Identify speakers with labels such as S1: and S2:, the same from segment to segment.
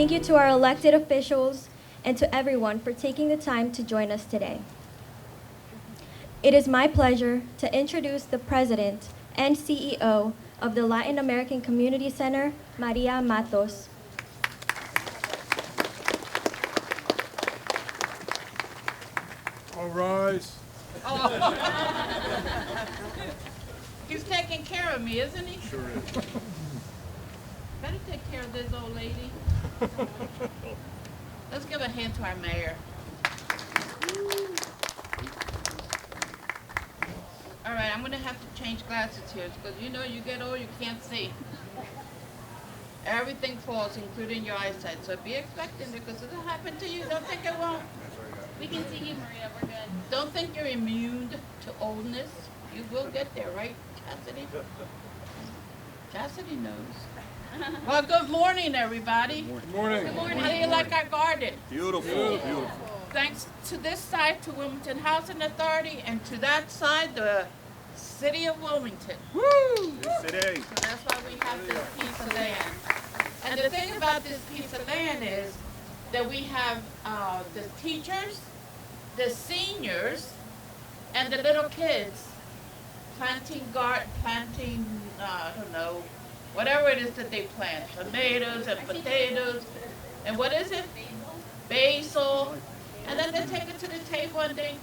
S1: Thank you to our elected officials and to everyone for taking the time to join us today. It is my pleasure to introduce the President and CEO of the Latin American Community Center, Maria Matos.
S2: All rise.
S3: He's taking care of me, isn't he?
S2: Sure is.
S3: Better take care of this old lady. Let's give a hand to our mayor. All right, I'm gonna have to change glasses here because you know you get old, you can't see. Everything falls, including your eyesight. So be expecting it because it'll happen to you. Don't think it won't.
S4: We can see you, Maria. We're good.
S3: Don't think you're immune to oldness. You will get there, right, Cassidy? Cassidy knows. Well, good morning, everybody.
S2: Good morning.
S4: Good morning.
S3: How do you like our garden?
S2: Beautiful. Beautiful.
S3: Thanks to this side, to Wilmington Housing Authority, and to that side, the City of Wilmington.
S2: Woo! Yes, it is.
S3: So that's why we have this piece of land. And the thing about this piece of land is that we have the teachers, the seniors, and the little kids planting, I don't know, whatever it is that they plant, tomatoes and potatoes, and what is it? Basil. And then they take it to the table and they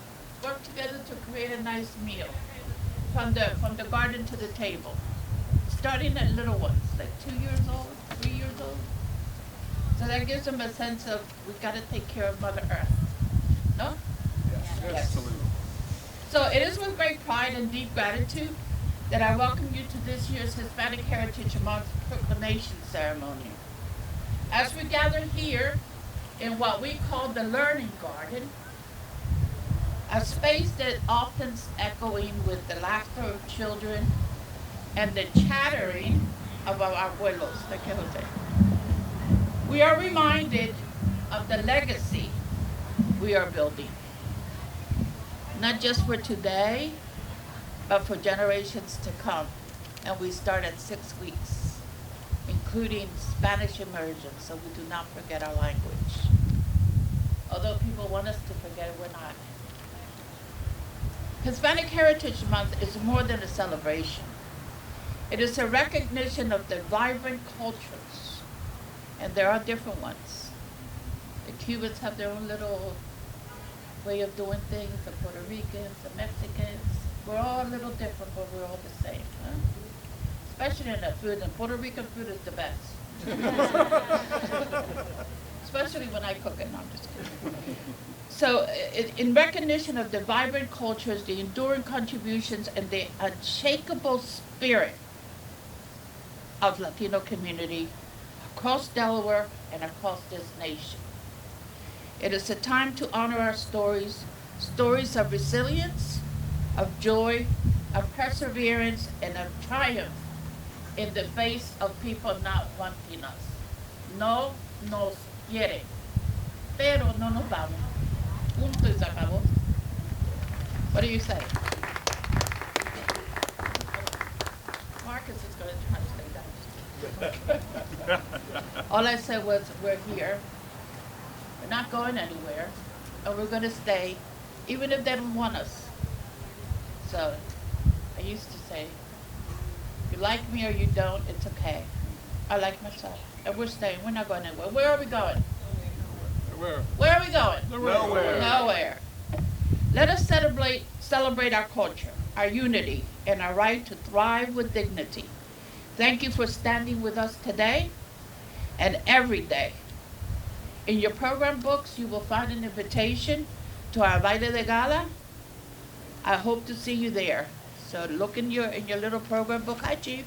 S3: work together to create a nice meal from the garden to the table. Starting at little ones, like 2 years old, 3 years old. So that gives them a sense of we got to take care of Mother Earth. No?
S2: Yes. Absolutely.
S3: So it is with great pride and deep gratitude that I welcome you to this year's Hispanic Heritage Month Proclamation ceremony. As we gather here in what we call the Learning Garden, a space that often echoing with the laughter of children and the chattering of our abuelos, the Quixote. We are reminded of the legacy we are building, not just for today, but for generations to come. And we start at 6 weeks, including Spanish immersion, so we do not forget our language. Although people want us to forget it, we're not. Hispanic Heritage Month is more than a celebration. It is a recognition of the vibrant cultures, and there are different ones. The Cubans have their own little way of doing things, the Puerto Ricans, the Mexicans. We're all a little different, but we're all the same, huh? Especially in the food, and Puerto Rican food is the best. Especially when I cook it, no, I'm just kidding. So in recognition of the vibrant cultures, the enduring contributions, and the unshakable spirit of Latino community across Delaware and across this nation. It is a time to honor our stories, stories of resilience, of joy, of perseverance, and of triumph in the face of people not wanting us. No nos quieren, pero no nos vamos. Punto y se acabó. What do you say? Marcus is going to try to stay down. All I said was, we're here. We're not going anywhere. And we're going to stay, even if they don't want us. So, I used to say, you like me or you don't, it's okay. I like myself. And we're staying. We're not going anywhere. Where are we going? Where are we going?
S2: Nowhere.
S3: Nowhere. Let us celebrate our culture, our unity, and our right to thrive with dignity. Thank you for standing with us today and every day. In your program books, you will find an invitation to our Baile de Gala. I hope to see you there. So look in your little program book. Hi, Chief.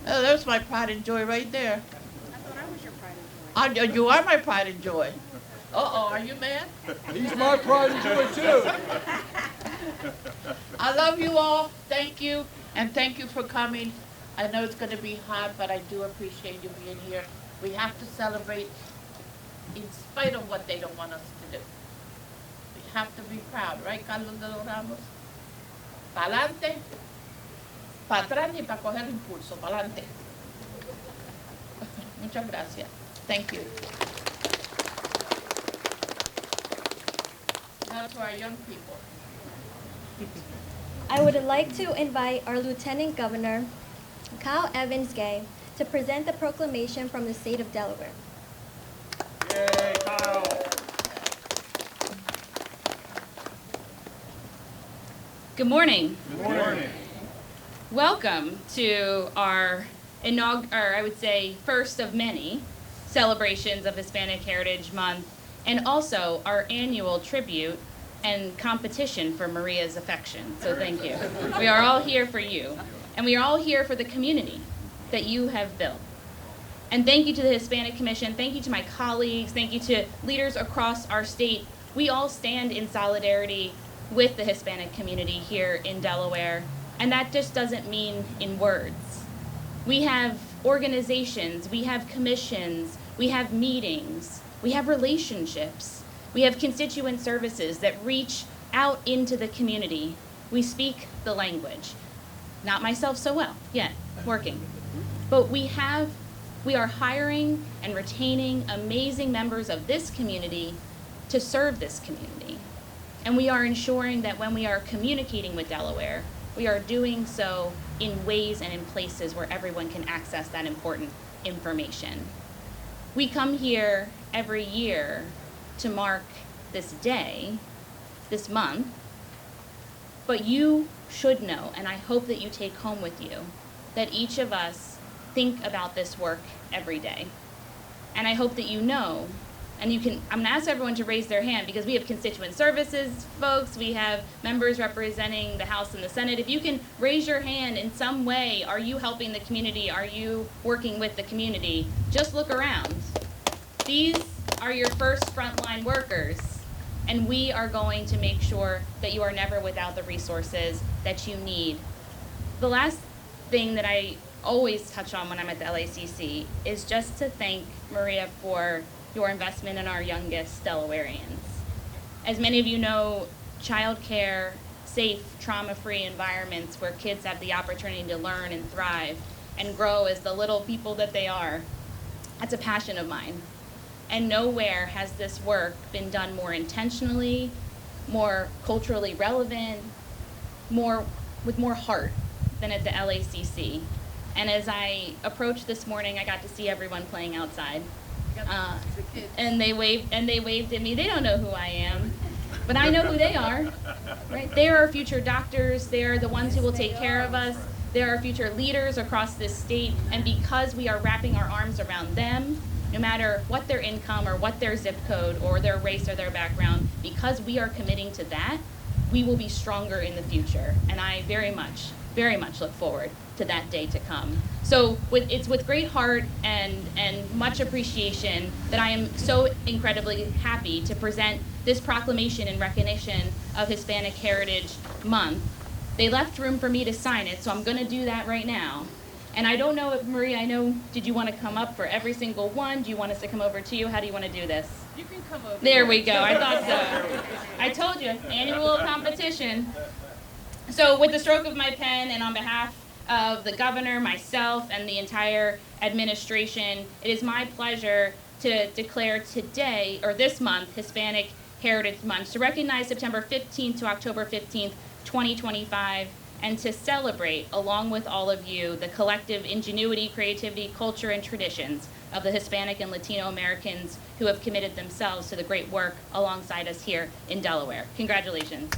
S3: Oh, there's my pride and joy right there.
S4: I thought I was your pride and joy.
S3: You are my pride and joy. Uh-oh, are you mad?
S2: He's my pride and joy too.
S3: I love you all. Thank you. And thank you for coming. I know it's going to be hot, but I do appreciate you being here. We have to celebrate in spite of what they don't want us to do. We have to be proud, right, Carlos de los Ramos? Pa'lante, pa' atrás y pa' coger impulso, pa'lante. Muchas gracias. Thank you. Now to our young people.
S1: I would like to invite our Lieutenant Governor, Kyle Evans Gay, to present the proclamation from the state of Delaware.
S2: Yay, Kyle.
S5: Good morning.
S2: Good morning.
S5: Welcome to our I would say first of many celebrations of Hispanic Heritage Month, and also our annual tribute and competition for Maria's affection. So thank you. We are all here for you, and we are all here for the community that you have built. And thank you to the Hispanic Commission, thank you to my colleagues, thank you to leaders across our state. We all stand in solidarity with the Hispanic community here in Delaware, and that just doesn't mean in words. We have organizations, we have commissions, we have meetings, we have relationships, we have constituent services that reach out into the community. We speak the language. Not myself so well yet, working. But we are hiring and retaining amazing members of this community to serve this community. And we are ensuring that when we are communicating with Delaware, we are doing so in ways and in places where everyone can access that important information. We come here every year to mark this day, this month, but you should know, and I hope that you take home with you, that each of us think about this work every day. And I hope that you know, and I'm gonna ask everyone to raise their hand because we have constituent services folks, we have members representing the House and the Senate. If you can raise your hand in some way, are you helping the community? Are you working with the community? Just look around. These are your first frontline workers, and we are going to make sure that you are never without the resources that you need. The last thing that I always touch on when I'm at the LACC is just to thank Maria for your investment in our youngest Delawareans. As many of you know, childcare, safe, trauma-free environments where kids have the opportunity to learn and thrive and grow as the little people that they are, that's a passion of mine. And nowhere has this work been done more intentionally, more culturally relevant, with more heart than at the LACC. And as I approached this morning, I got to see everyone playing outside. And they waved at me. They don't know who I am, but I know who they are, right? They are our future doctors. They are the ones who will take care of us. They are our future leaders across this state. And because we are wrapping our arms around them, no matter what their income or what their zip code or their race or their background, because we are committing to that, we will be stronger in the future. And I very much look forward to that day to come. So it's with great heart and much appreciation that I am so incredibly happy to present this proclamation in recognition of Hispanic Heritage Month. They left room for me to sign it, so I'm going to do that right now. And I don't know if, Maria, did you want to come up for every single one? Do you want us to come over to you? How do you want to do this?
S3: You can come over.
S5: There we go. I thought so. I told you, annual competition. So with the stroke of my pen and on behalf of the governor, myself, and the entire administration, it is my pleasure to declare today, or this month, Hispanic Heritage Month, to recognize September 15th to October 15th, 2025, and to celebrate, along with all of you, the collective ingenuity, creativity, culture, and traditions of the Hispanic and Latino Americans who have committed themselves to the great work alongside us here in Delaware. Congratulations.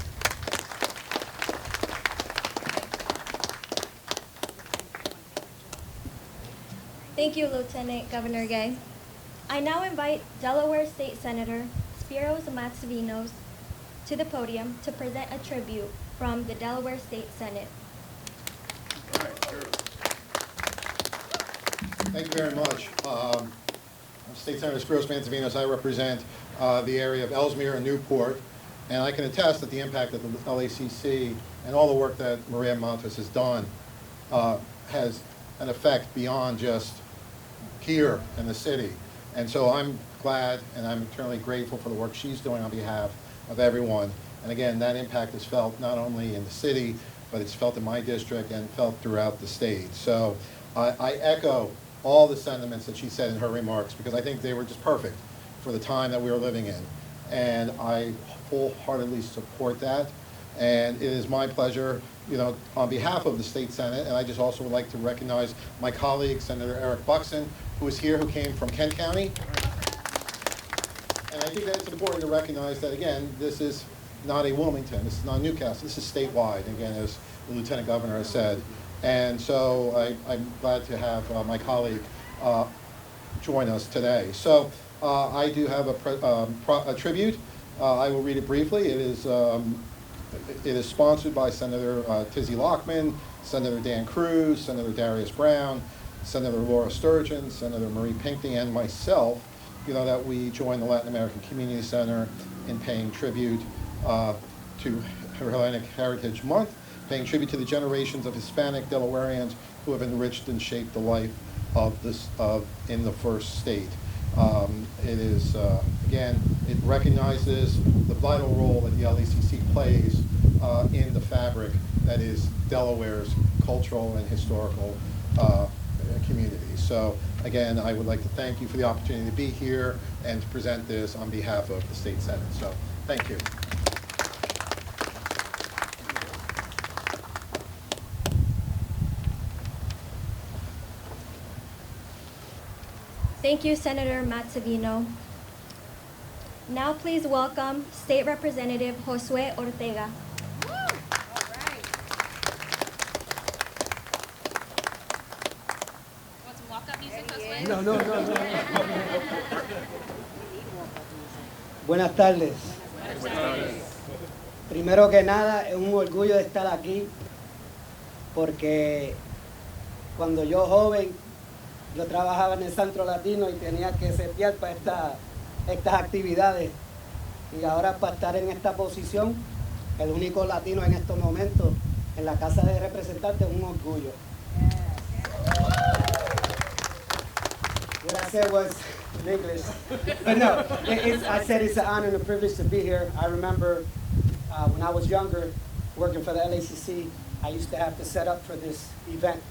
S1: Thank you, Lieutenant Governor Gay. I now invite Delaware State Senator Spiros Matsavinos to the podium to present a tribute from the Delaware State Senate.
S6: Thank you very much. I'm State Senator Spiros Matsavinos. I represent the area of Ellesmere and Newport, and I can attest that the impact of the LACC and all the work that Maria Montes has done has an effect beyond just here in the city. And so I'm glad and I'm eternally grateful for the work she's doing on behalf of everyone. And again, that impact is felt not only in the city, but it's felt in my district and felt throughout the state. So I echo all the sentiments that she said in her remarks, because I think they were just perfect for the time that we are living in. And I wholeheartedly support that. And it is my pleasure, on behalf of the State Senate, and I just also would like to recognize my colleague, Senator Eric Buxton, who is here, who came from Kent County. And I think that it's important to recognize that, again, this is not a Wilmington, this is not Newcastle, this is statewide, again, as the Lieutenant Governor has said. And so I'm glad to have my colleague join us today. So I do have a tribute. I will read it briefly. It is sponsored by Senator Tizzy Lockman, Senator Dan Cruz, Senator Darius Brown, Senator Laura Sturgeon, Senator Marie Pinckney, and myself, that we join the Latin American Community Center in paying tribute to Hispanic Heritage Month, paying tribute to the generations of Hispanic Delawareans who have enriched and shaped the life in the first state. It is, again, it recognizes the vital role that the LACC plays in the fabric that is Delaware's cultural and historical community. So again, I would like to thank you for the opportunity to be here and to present this on behalf of the State Senate. So thank you.
S1: Thank you, Senator Matt Savino. Now please welcome State Representative Josue Ortega.
S4: Want some walk-up music, Josue?
S7: No. Buenas tardes. Primero que nada, es un orgullo de estar aquí porque cuando yo joven, yo trabajaba en el Centro Latino y tenía que setear para estas actividades. Y ahora para estar en esta posición, el único latino en estos momentos en la Casa de Representantes, es un orgullo. What I said was in English. But no, I said it's an honor and a privilege to be here. I remember when I was younger, working for the LACC, I used to have to set up for this event.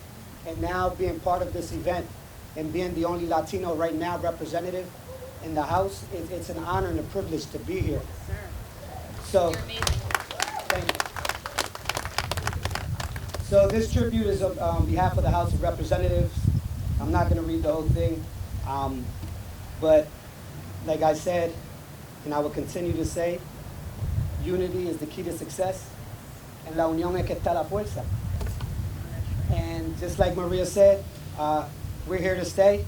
S7: And now being part of this event and being the only Latino right now representative in the House, it's an honor and a privilege to be here. So,
S4: You're amazing.
S7: thank you. So this tribute is on behalf of the House of Representatives. I'm not going to read the whole thing, but like I said, and I will continue to say, unity is the key to success, en la unión es que está la fuerza. And just like Maria said, we're here to stay.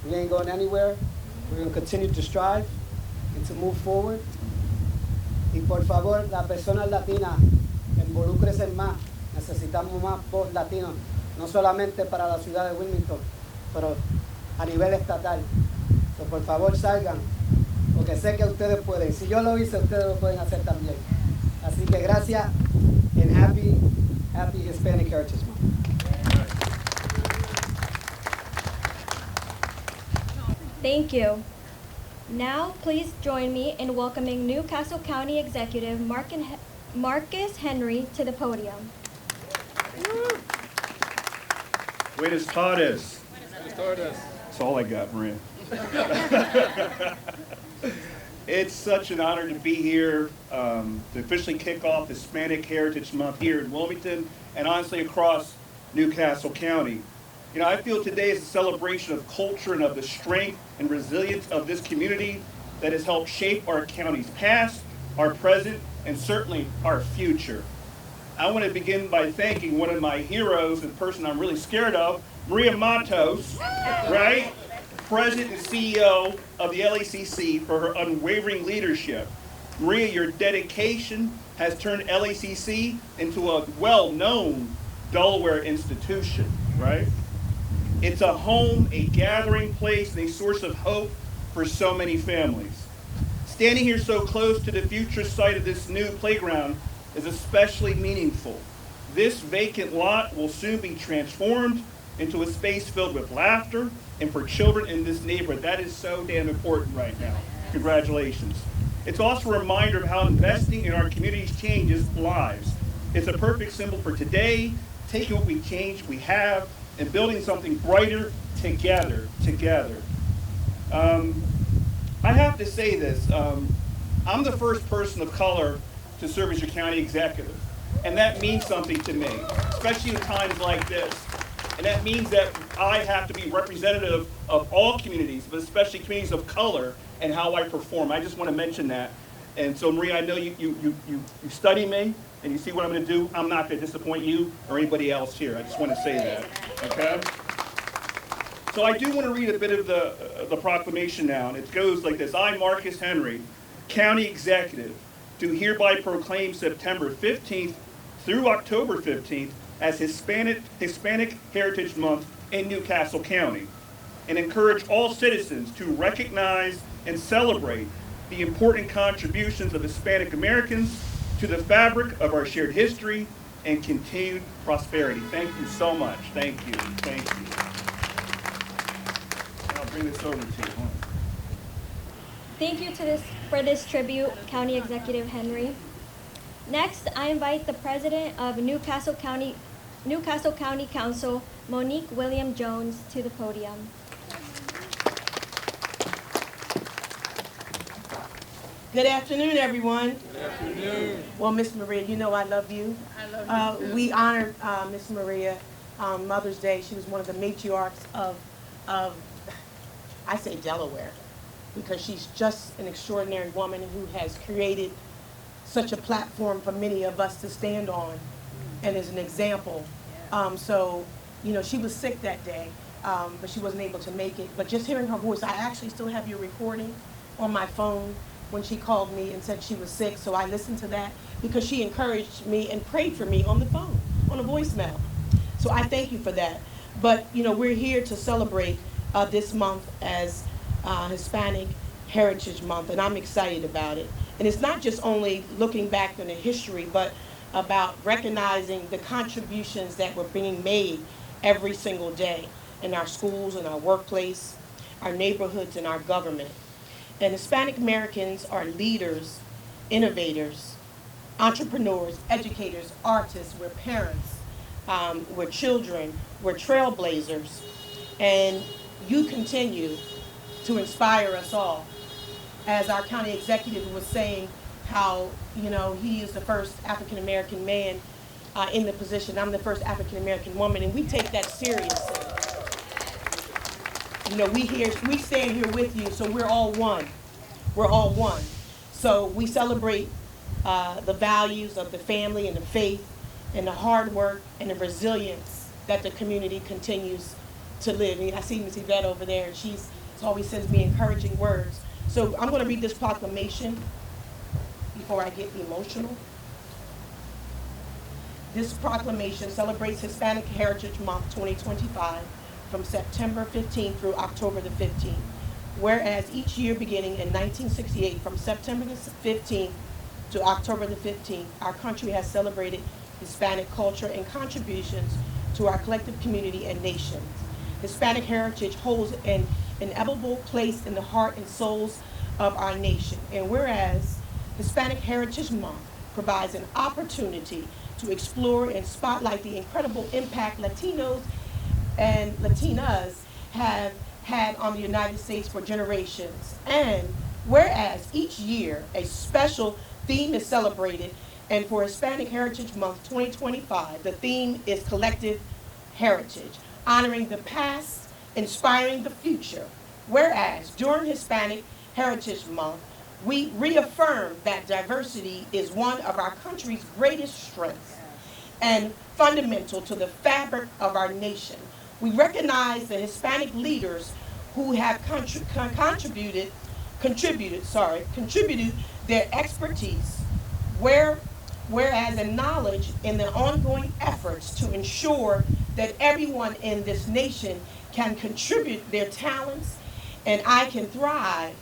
S7: We ain't going anywhere. We're going to continue to strive and to move forward. Y por favor, las personas latinas, involúcrense más. Necesitamos más voz latinos, no solamente para la ciudad de Wilmington, pero a nivel estatal. So, por favor, salgan, porque sé que ustedes pueden. Si yo lo hice, ustedes lo pueden hacer también. Así que gracias and happy Hispanic Heritage Month.
S1: Thank you. Now, please join me in welcoming Newcastle County Executive Marcus Henry to the podium.
S2: Buenas tardes. That's all I got, Maria. It's such an honor to be here to officially kick off Hispanic Heritage Month here in Wilmington and honestly across Newcastle County. I feel today is a celebration of culture and of the strength and resilience of this community that has helped shape our county's past, our present, and certainly our future. I want to begin by thanking one of my heroes, the person I'm really scared of, Maria Matos, right? President and CEO of the LACC, for her unwavering leadership. Maria, your dedication has turned LACC into a well-known Delaware institution, right? It's a home, a gathering place, and a source of hope for so many families. Standing here so close to the future site of this new playground is especially meaningful. This vacant lot will soon be transformed into a space filled with laughter and for children in this neighborhood. That is so damn important right now. Congratulations. It's also a reminder of how investing in our communities changes lives. It's a perfect symbol for today, taking what we have and building something brighter together. I have to say this. I'm the first person of color to serve as your county executive, and that means something to me, especially in times like this. And that means that I have to be representative of all communities, but especially communities of color, and how I perform. I just want to mention that. And so, Maria, I know you study me, and you see what I'm going to do. I'm not going to disappoint you or anybody else here. I just want to say that, okay? So I do want to read a bit of the proclamation now, and it goes like this. I, Marcus Henry, County Executive, do hereby proclaim September 15th through October 15th as Hispanic Heritage Month in Newcastle County, and encourage all citizens to recognize and celebrate the important contributions of Hispanic Americans to the fabric of our shared history and continued prosperity. Thank you so much. Thank you. Thank you. I'll bring this over to you.
S1: Thank you for this tribute, County Executive Henry. Next, I invite the President of Newcastle County Council, Monique William Jones, to the podium.
S8: Good afternoon, everyone. Good afternoon. Well, Miss Maria, you know I love you.
S3: I love you too.
S8: We honored Miss Maria on Mother's Day. She was one of the matriarchs of I say Delaware, because she's just an extraordinary woman who has created such a platform for many of us to stand on, and is an example. So, you know, she was sick that day, but she wasn't able to make it. But just hearing her voice, I actually still have your recording on my phone when she called me and said she was sick. So I listened to that because she encouraged me and prayed for me on the phone, on a voicemail. So I thank you for that. But, you know, we're here to celebrate this month as Hispanic Heritage Month, and I'm excited about it. And it's not just only looking back on the history, but about recognizing the contributions that were being made every single day in our schools, in our workplace, our neighborhoods, and our government. And Hispanic Americans are leaders, innovators, entrepreneurs, educators, artists, we're parents, we're children, we're trailblazers, and you continue to inspire us all. As our county executive was saying, how, you know, he is the first African American man in the position. I'm the first African American woman, and we take that seriously. You know, we stand here with you, so we're all one. We're all one. So we celebrate the values of the family and the faith and the hard work and the resilience that the community continues to live. And I see Ms. Yvette over there, and she always sends me encouraging words. So I'm going to read this proclamation before I get emotional. This proclamation celebrates Hispanic Heritage Month 2025 from September 15th through October the 15th. Whereas each year beginning in 1968, from September the 15th to October the 15th, our country has celebrated Hispanic culture and contributions to our collective community and nation. Hispanic heritage holds an inevitable place in the heart and souls of our nation. And whereas Hispanic Heritage Month provides an opportunity to explore and spotlight the incredible impact Latinos and Latinas have had on the United States for generations. And whereas each year a special theme is celebrated, and for Hispanic Heritage Month 2025, the theme is Collective Heritage, honoring the past, inspiring the future. Whereas during Hispanic Heritage Month, we reaffirm that diversity is one of our country's greatest strengths and fundamental to the fabric of our nation. We recognize the Hispanic leaders who have contributed their expertise, whereas in knowledge in the ongoing efforts to ensure that everyone in this nation can contribute their talents and I can thrive,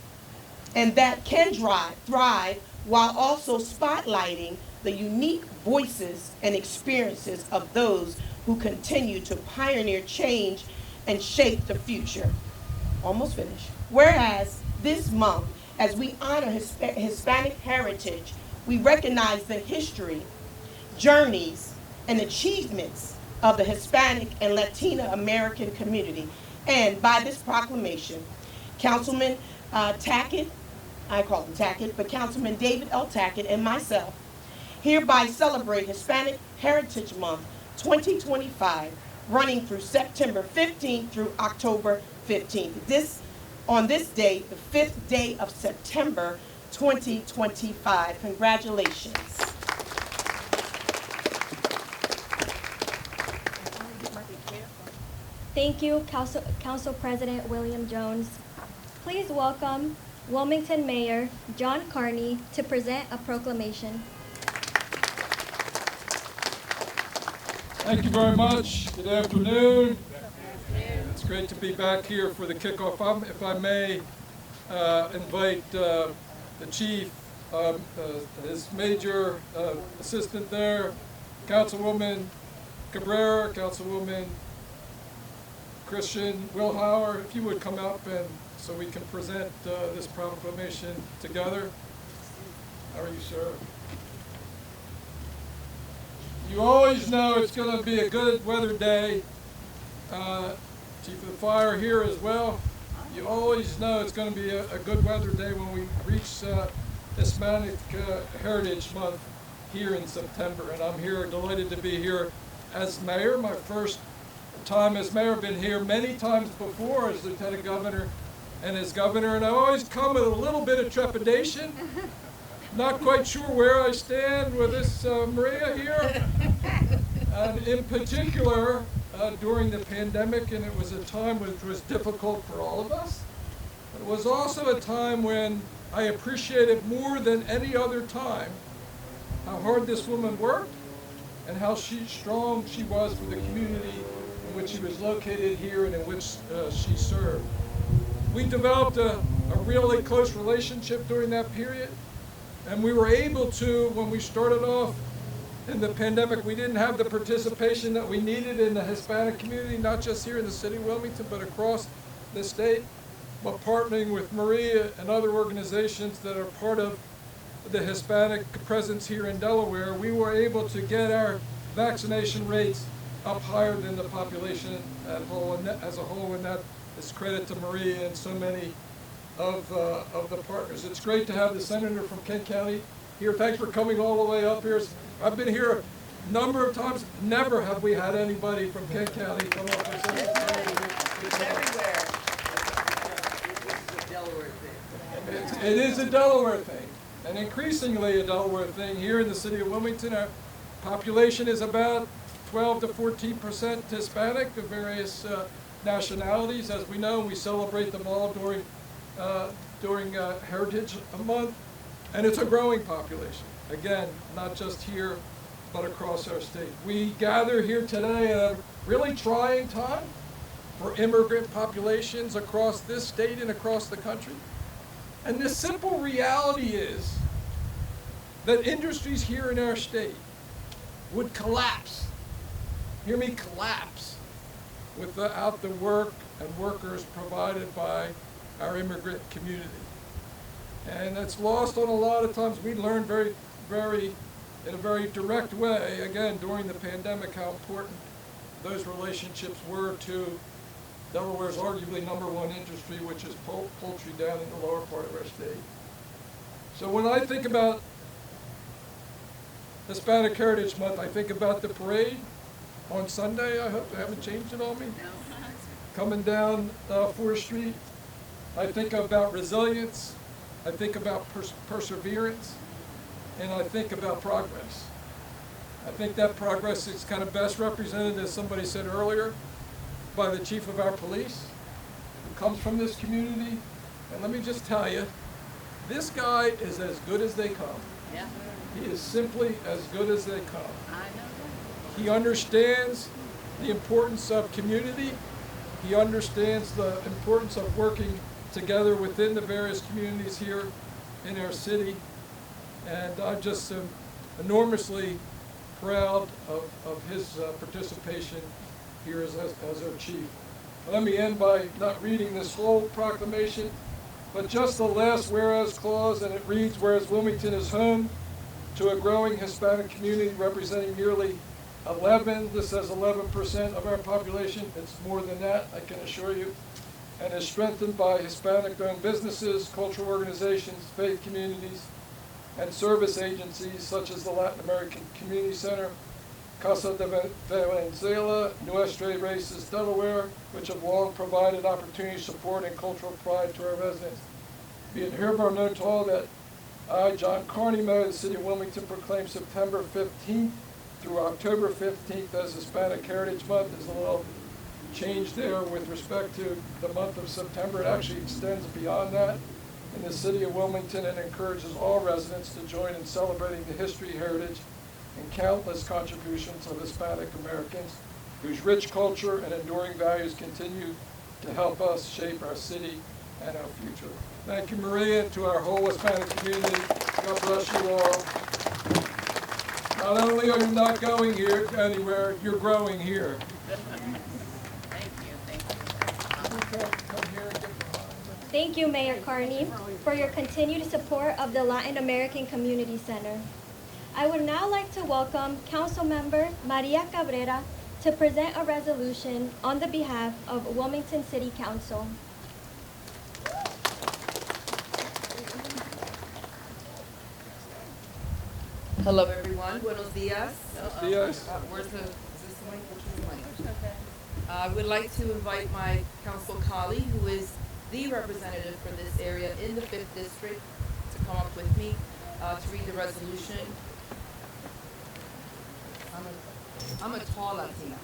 S8: and that can thrive while also spotlighting the unique voices and experiences of those who continue to pioneer change and shape the future. Almost finished. Whereas this month, as we honor Hispanic heritage, we recognize the history, journeys, and achievements of the Hispanic and Latina American community. And by this proclamation, Councilman Tackett, I call him Tackett, but Councilman David L. Tackett and myself hereby celebrate Hispanic Heritage Month 2025, running through September 15th through October 15th. On this day, the 5th day of September 2025. Congratulations.
S1: Thank you, Council President William Jones. Please welcome Wilmington Mayor John Carney to present a proclamation.
S9: Thank you very much. Good afternoon. It's great to be back here for the kickoff. If I may invite the chief, his major assistant there, Councilwoman Cabrera, Councilwoman Christian Wilhauer, if you would come up and so we can present this proclamation together. How are you, sir? You always know it's going to be a good weather day. Chief of the Fire here as well. You always know it's going to be a good weather day when we reach Hispanic Heritage Month here in September. And I'm here, delighted to be here as mayor. My first time as mayor. I've been here many times before as lieutenant governor and as governor. And I always come with a little bit of trepidation. Not quite sure where I stand with this Maria here. And in particular, during the pandemic, and it was a time which was difficult for all of us. But it was also a time when I appreciated more than any other time how hard this woman worked and how strong she was for the community in which she was located here and in which she served. We developed a really close relationship during that period. And we were able to, when we started off in the pandemic, we didn't have the participation that we needed in the Hispanic community, not just here in the city of Wilmington, but across the state. But partnering with Maria and other organizations that are part of the Hispanic presence here in Delaware, we were able to get our vaccination rates up higher than the population as a whole, and that is credit to Maria and so many of the partners. It's great to have the senator from Kent County here. Thanks for coming all the way up here. I've been here a number of times. Never have we had anybody from Kent County come up and say
S10: it's everywhere. It's a Delaware thing.
S9: It is a Delaware thing, and increasingly a Delaware thing. Here in the city of Wilmington, our population is about 12 to 14% Hispanic of various nationalities. As we know, we celebrate them all during Heritage Month, and it's a growing population. Again, not just here, but across our state. We gather here today at a really trying time for immigrant populations across this state and across the country. And the simple reality is that industries here in our state would collapse, hear me, collapse, without the work and workers provided by our immigrant community. And that's lost on a lot of times. We learned in a very direct way, again, during the pandemic, how important those relationships were to Delaware's arguably #1 industry, which is poultry down in the lower part of our state. So when I think about Hispanic Heritage Month, I think about the parade on Sunday. I hope they haven't changed it on me. Coming down 4th Street. I think about resilience, I think about perseverance, and I think about progress. I think that progress is kind of best represented, as somebody said earlier, by the chief of our police, who comes from this community. And let me just tell you, this guy is as good as they come.
S10: Yeah.
S9: He is simply as good as they come.
S10: I know.
S9: He understands the importance of community. He understands the importance of working together within the various communities here in our city. And I'm just enormously proud of his participation here as our chief. Let me end by not reading this whole proclamation, but just the last whereas clause, and it reads, whereas Wilmington is home to a growing Hispanic community representing nearly This says 11% of our population. It's more than that, I can assure you. And is strengthened by Hispanic-owned businesses, cultural organizations, faith communities, and service agencies such as the Latin American Community Center, Casa de Venezuela, Nuestra Races Delaware, which have long provided opportunity, support, and cultural pride to our residents. Be it hereby known to all that I, John Carney, Mayor of the City of Wilmington, proclaim September 15th through October 15th as Hispanic Heritage Month. There's a little change there with respect to the month of September. It actually extends beyond that in the City of Wilmington and encourages all residents to join in celebrating the history, heritage, and countless contributions of Hispanic Americans whose rich culture and enduring values continue to help us shape our city and our future. Thank you, Maria, and to our whole Hispanic community. God bless you all. Not only are you not going here anywhere, you're growing here.
S1: Thank you, Mayor Carney, for your continued support of the Latin American Community Center. I would now like to welcome Councilmember Maria Cabrera to present a resolution on the behalf of Wilmington City Council.
S10: Hello, everyone. Buenos dias.
S9: Yes.
S10: Where's the, is this the mic? Which is the mic? I would like to invite my council colleague, who is the representative for this area in the 5th District, to come up with me to read the resolution. I'm a tall Latina.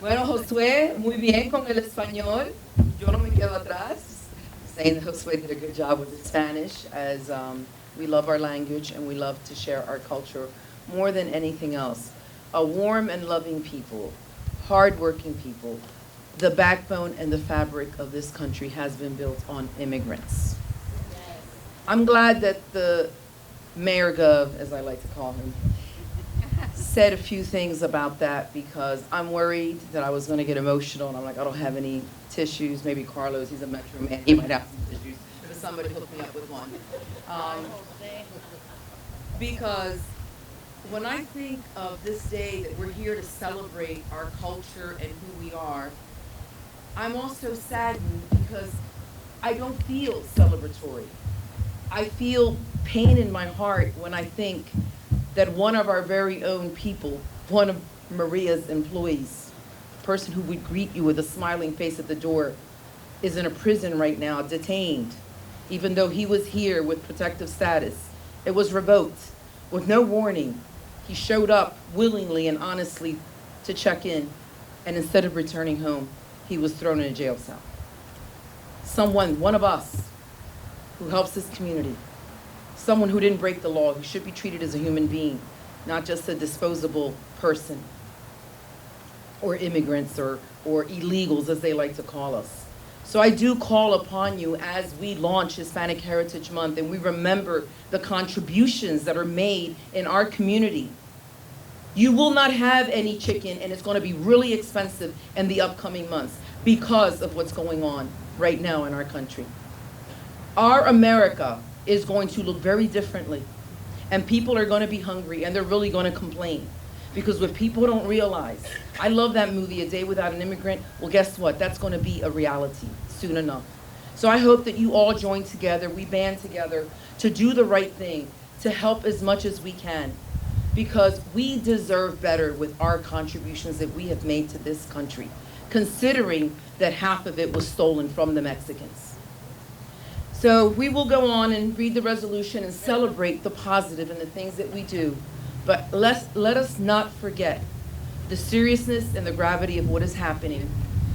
S10: Bueno, Josué, muy bien con el español. Yo no me quedo atrás. Saying that Josué did a good job with the Spanish, as we love our language and we love to share our culture more than anything else. A warm and loving people, hardworking people. The backbone and the fabric of this country has been built on immigrants. I'm glad that the Mayor Gov, as I like to call him, said a few things about that, because I'm worried that I was going to get emotional, and I'm like, I don't have any tissues. Maybe Carlos, he's a Metro man, he might have some tissues. But somebody hook me up with one. Because when I think of this day that we're here to celebrate our culture and who we are, I'm also saddened because I don't feel celebratory. I feel pain in my heart when I think that one of our very own people, one of Maria's employees, a person who would greet you with a smiling face at the door, is in a prison right now, detained, even though he was here with protective status. It was revoked with no warning. He showed up willingly and honestly to check in, and instead of returning home, he was thrown in a jail cell. Someone, one of us, who helps this community, someone who didn't break the law, who should be treated as a human being, not just a disposable person, or immigrants, or illegals, as they like to call us. So I do call upon you as we launch Hispanic Heritage Month and we remember the contributions that are made in our community. You will not have any chicken, and it's going to be really expensive in the upcoming months because of what's going on right now in our country. Our America is going to look very differently, and people are going to be hungry, and they're really going to complain. Because what people don't realize, I love that movie, A Day Without an Immigrant. Well, guess what? That's going to be a reality soon enough. So I hope that you all join together, we band together to do the right thing, to help as much as we can. Because we deserve better with our contributions that we have made to this country, considering that half of it was stolen from the Mexicans. So we will go on and read the resolution and celebrate the positive and the things that we do. But let us not forget the seriousness and the gravity of what is happening,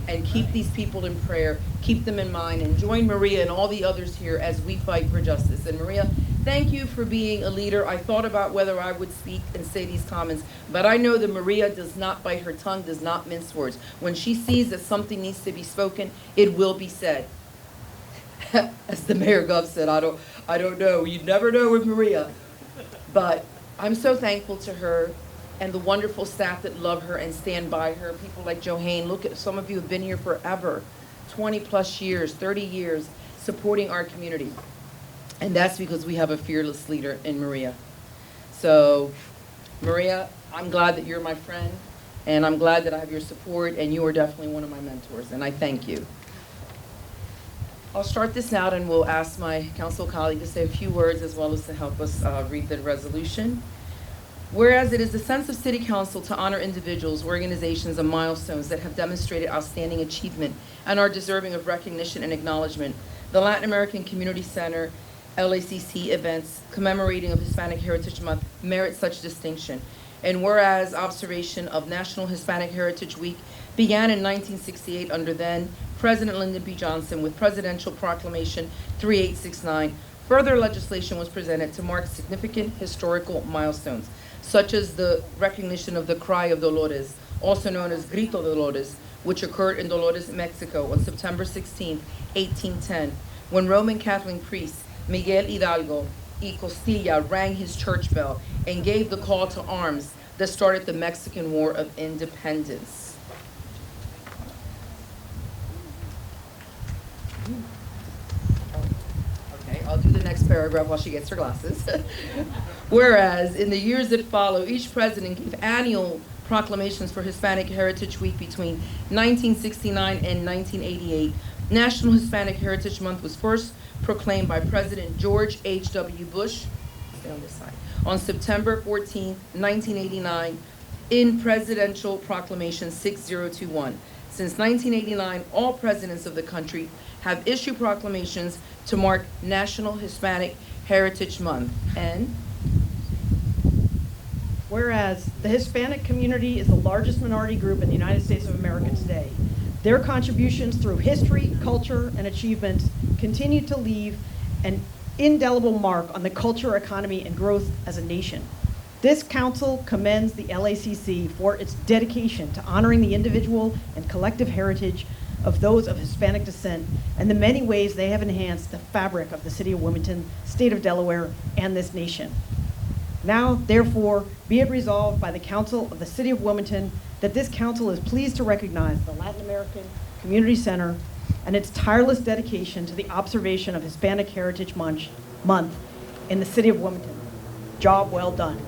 S10: and keep these people in prayer, keep them in mind, and join Maria and all the others here as we fight for justice. And Maria, thank you for being a leader. I thought about whether I would speak and say these comments, but I know that Maria does not bite her tongue, does not mince words. When she sees that something needs to be spoken, it will be said. As the Mayor Gov said, I don't know. You never know with Maria. But I'm so thankful to her and the wonderful staff that love her and stand by her. People like Johanne, look at, some of you have been here forever, 20 plus years, 30 years, supporting our community. And that's because we have a fearless leader in Maria. So Maria, I'm glad that you're my friend, and I'm glad that I have your support, and you are definitely one of my mentors, and I thank you. I'll start this out, and we'll ask my council colleague to say a few words as well as to help us read the resolution. Whereas it is the sense of City Council to honor individuals, organizations, and milestones that have demonstrated outstanding achievement and are deserving of recognition and acknowledgement, the Latin American Community Center LACC events commemorating of Hispanic Heritage Month merit such distinction. And whereas observation of National Hispanic Heritage Week began in 1968 under then President Lyndon B. Johnson with Presidential Proclamation 3869, further legislation was presented to mark significant historical milestones, such as the recognition of the Cry of Dolores, also known as Grito de Dolores, which occurred in Dolores, Mexico on September 16, 1810, when Roman Catholic priest Miguel Hidalgo y Costilla rang his church bell and gave the call to arms that started the Mexican War of Independence. Okay, I'll do the next paragraph while she gets her glasses. Whereas in the years that follow, each president gave annual proclamations for Hispanic Heritage Week between 1969 and 1988. National Hispanic Heritage Month was first proclaimed by President George H.W. Bush, stay on this side, on September 14, 1989, in Presidential Proclamation 6021. Since 1989, all presidents of the country have issued proclamations to mark National Hispanic Heritage Month. And
S11: whereas the Hispanic community is the largest minority group in the United States of America today, their contributions through history, culture, and achievements continue to leave an indelible mark on the culture, economy, and growth as a nation. This council commends the LACC for its dedication to honoring the individual and collective heritage of those of Hispanic descent and the many ways they have enhanced the fabric of the city of Wilmington, state of Delaware, and this nation. Now, therefore, be it resolved by the Council of the City of Wilmington that this council is pleased to recognize the Latin American Community Center and its tireless dedication to the observation of Hispanic Heritage Month in the city of Wilmington. Job well done.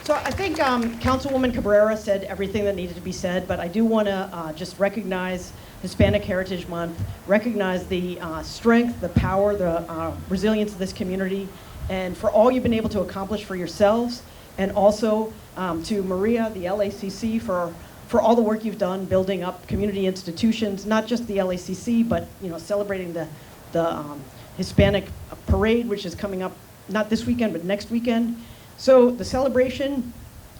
S11: So I think Councilwoman Cabrera said everything that needed to be said, but I do want to just recognize Hispanic Heritage Month, recognize the strength, the power, the resilience of this community, and for all you've been able to accomplish for yourselves, and also to Maria, the LACC, for all the work you've done building up community institutions, not just the LACC, but celebrating the Hispanic parade, which is coming up not this weekend, but next weekend. So the celebration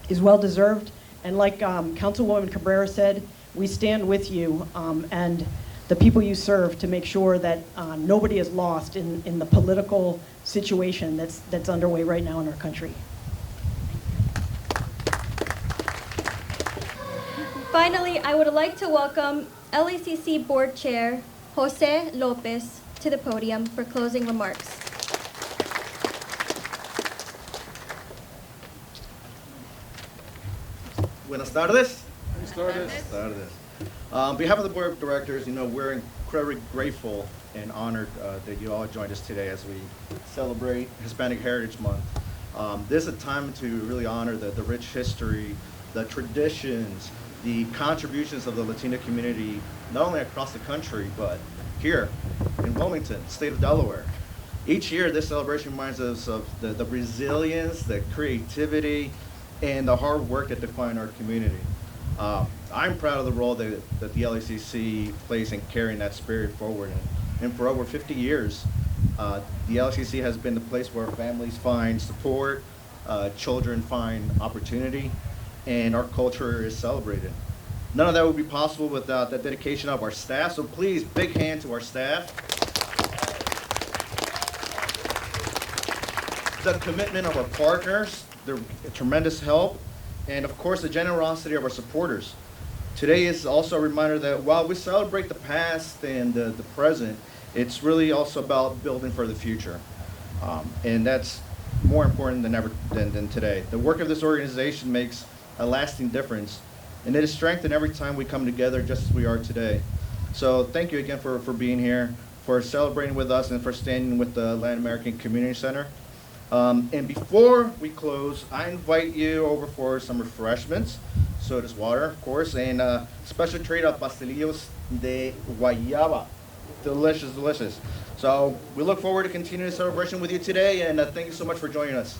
S11: is well deserved, and like Councilwoman Cabrera said, we stand with you and the people you serve to make sure that nobody is lost in the political situation that's underway right now in our country.
S1: Finally, I would like to welcome LACC Board Chair Jose Lopez to the podium for closing remarks.
S12: Buenas tardes.
S9: Buenas
S12: tardes. On behalf of the Board of Directors, we're incredibly grateful and honored that you all joined us today as we celebrate Hispanic Heritage Month. This is a time to really honor the rich history, the traditions, the contributions of the Latino community, not only across the country, but here in Wilmington, state of Delaware. Each year, this celebration reminds us of the resilience, the creativity, and the hard work that define our community. I'm proud of the role that the LACC plays in carrying that spirit forward. And for over 50 years, the LACC has been the place where families find support, children find opportunity, and our culture is celebrated. None of that would be possible without the dedication of our staff, so please, big hand to our staff. The commitment of our partners, their tremendous help, and of course the generosity of our supporters. Today is also a reminder that while we celebrate the past and the present, it's really also about building for the future. And that's more important than ever than today. The work of this organization makes a lasting difference, and it is strengthened every time we come together just as we are today. So thank you again for being here, for celebrating with us, and for standing with the Latin American Community Center. And before we close, I invite you over for some refreshments. So does water, of course, and special treat of pastelillos de guayaba. Delicious, delicious. So we look forward to continuing the celebration with you today, and thank you so much for joining us.